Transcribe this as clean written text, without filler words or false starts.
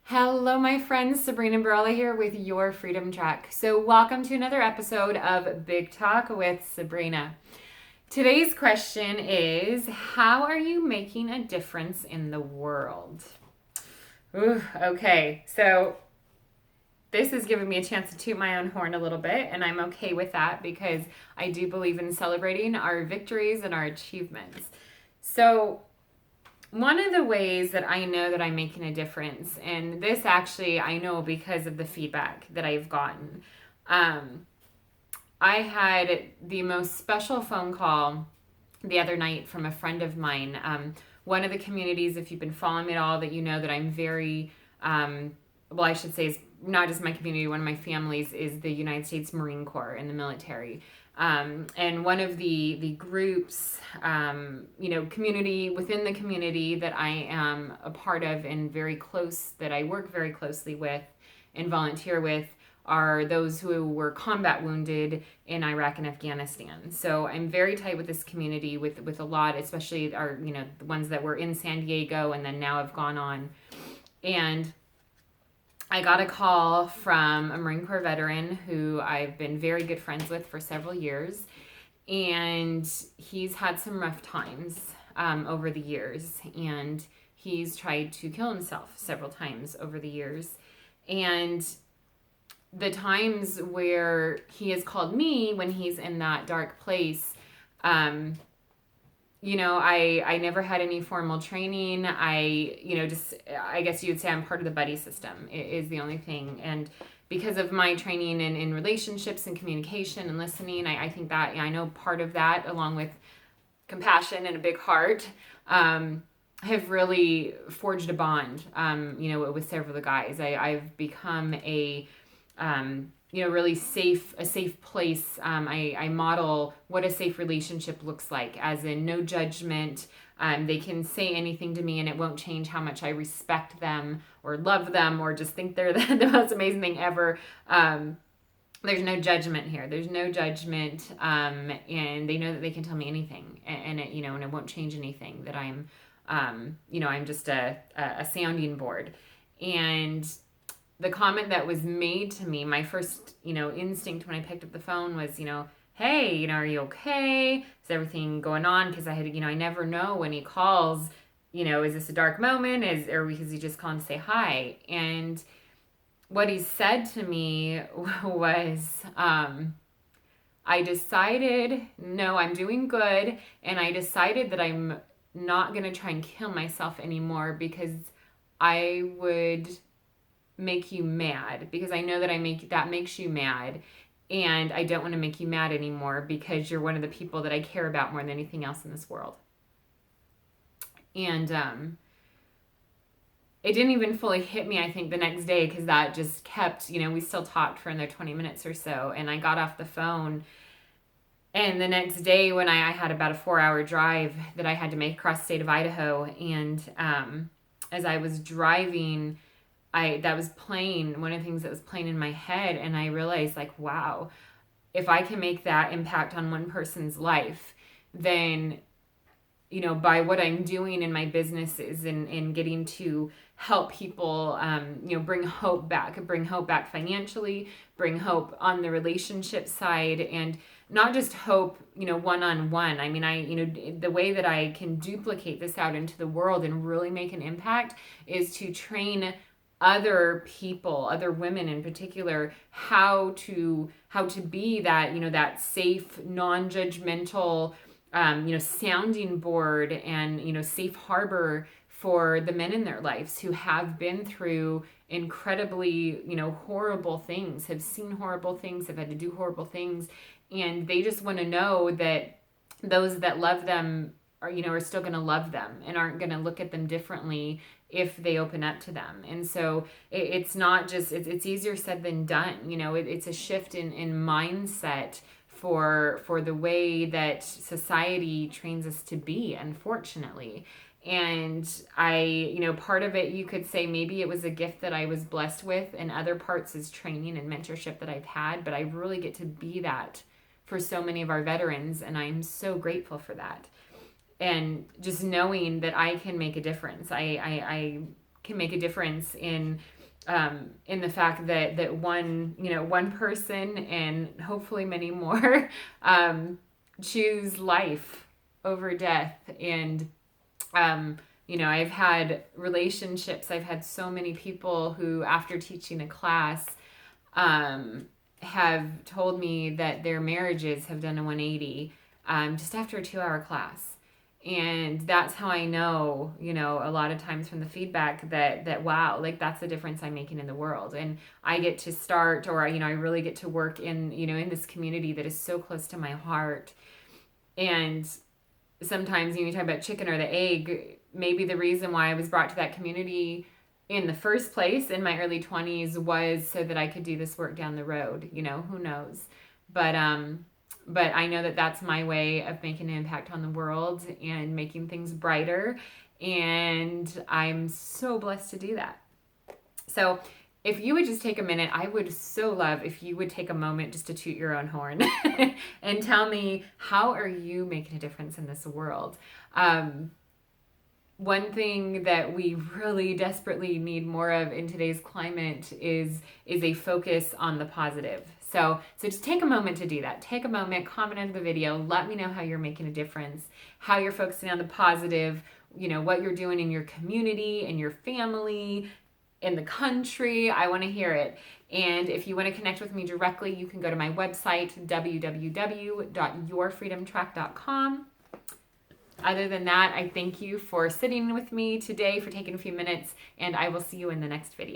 Hello, my friends. Sabrina and Barella here with your Freedom Track. So, welcome to another episode of Big Talk with Sabrina. Today's question is, how are you making a difference in the world? Ooh, okay, so this is giving me a chance to toot my own horn a little bit, and I'm okay with that because I do believe in celebrating our victories and our achievements. So, one of the ways that I know that I'm making a difference, and this actually I know because of the feedback that I've gotten. I had the most special phone call the other night from a friend of mine. One of the communities, if you've been following me at all, that you know that I'm very, well, I should say, is not just my community, one of my families is the United States Marine Corps in the military. And one of the groups, community within the community that I am a part of and that I work very closely with and volunteer with are those who were combat wounded in Iraq and Afghanistan. So I'm very tight with this community with a lot, especially the ones that were in San Diego and then now have gone on. And I got a call from a Marine Corps veteran who I've been very good friends with for several years. And he's had some rough times over the years. And he's tried to kill himself several times over the years. And the times where he has called me when he's in that dark place, I never had any formal training. I guess you would say I'm part of the buddy system is the only thing. And because of my training in relationships and communication and listening, I think that I know part of that, along with compassion and a big heart, have really forged a bond, with several of the guys. I've become a really a safe place. I model what a safe relationship looks like, as in no judgment. They can say anything to me and it won't change how much I respect them or love them or just think they're the most amazing thing ever. There's no judgment here. There's no judgment. And they know that they can tell me anything and it won't change anything, that I'm just a sounding board. And the comment that was made to me, my first, instinct when I picked up the phone was, hey, are you okay? Is everything going on? Because I never know when he calls, is this a dark moment? Or is he just calling to say hi? And what he said to me was, I decided, no, I'm doing good. And I decided that I'm not going to try and kill myself anymore because I would make you mad, because I know that makes you mad, and I don't want to make you mad anymore because you're one of the people that I care about more than anything else in this world. And it didn't even fully hit me, I think, the next day, because that just kept, we still talked for another 20 minutes or so, and I got off the phone. And the next day, when I had about a 4-hour drive that I had to make across the state of Idaho, and as I was driving, that was playing, one of the things that was playing in my head, and I realized, wow, if I can make that impact on one person's life, then, by what I'm doing in my businesses and getting to help people, bring hope back financially, bring hope on the relationship side, and not just hope, one-on-one. I mean, the way that I can duplicate this out into the world and really make an impact is to train other people, other women in particular, how to be that, that safe, non-judgmental, sounding board and, safe harbor for the men in their lives who have been through incredibly, horrible things, have seen horrible things, have had to do horrible things. And they just want to know that those that love them are still going to love them and aren't going to look at them differently if they open up to them. And so it's not just, it's easier said than done. It's a shift in mindset for the way that society trains us to be, unfortunately. And part of it, you could say maybe it was a gift that I was blessed with, and other parts is training and mentorship that I've had, but I really get to be that for so many of our veterans, and I'm so grateful for that. And just knowing that I can make a difference. I can make a difference in in the fact that one person and hopefully many more choose life over death. And I've had relationships. I've had so many people who, after teaching a class, have told me that their marriages have done a 180 just after a 2-hour class. And that's how I know, a lot of times from the feedback that wow, like that's the difference I'm making in the world. And I get to start, or, I really get to work in this community that is so close to my heart. And sometimes you talk about chicken or the egg, maybe the reason why I was brought to that community in the first place in my early 20s was so that I could do this work down the road. Who knows? But I know that that's my way of making an impact on the world and making things brighter. And I'm so blessed to do that. So if you would just take a minute, I would so love if you would take a moment just to toot your own horn and tell me, how are you making a difference in this world? One thing that we really desperately need more of in today's climate is a focus on the positive. So just take a moment to do that. Take a moment, comment under the video, let me know how you're making a difference, how you're focusing on the positive, what you're doing in your community, in your family, in the country. I want to hear it. And if you want to connect with me directly, you can go to my website, www.yourfreedomtrack.com. Other than that, I thank you for sitting with me today, for taking a few minutes, and I will see you in the next video.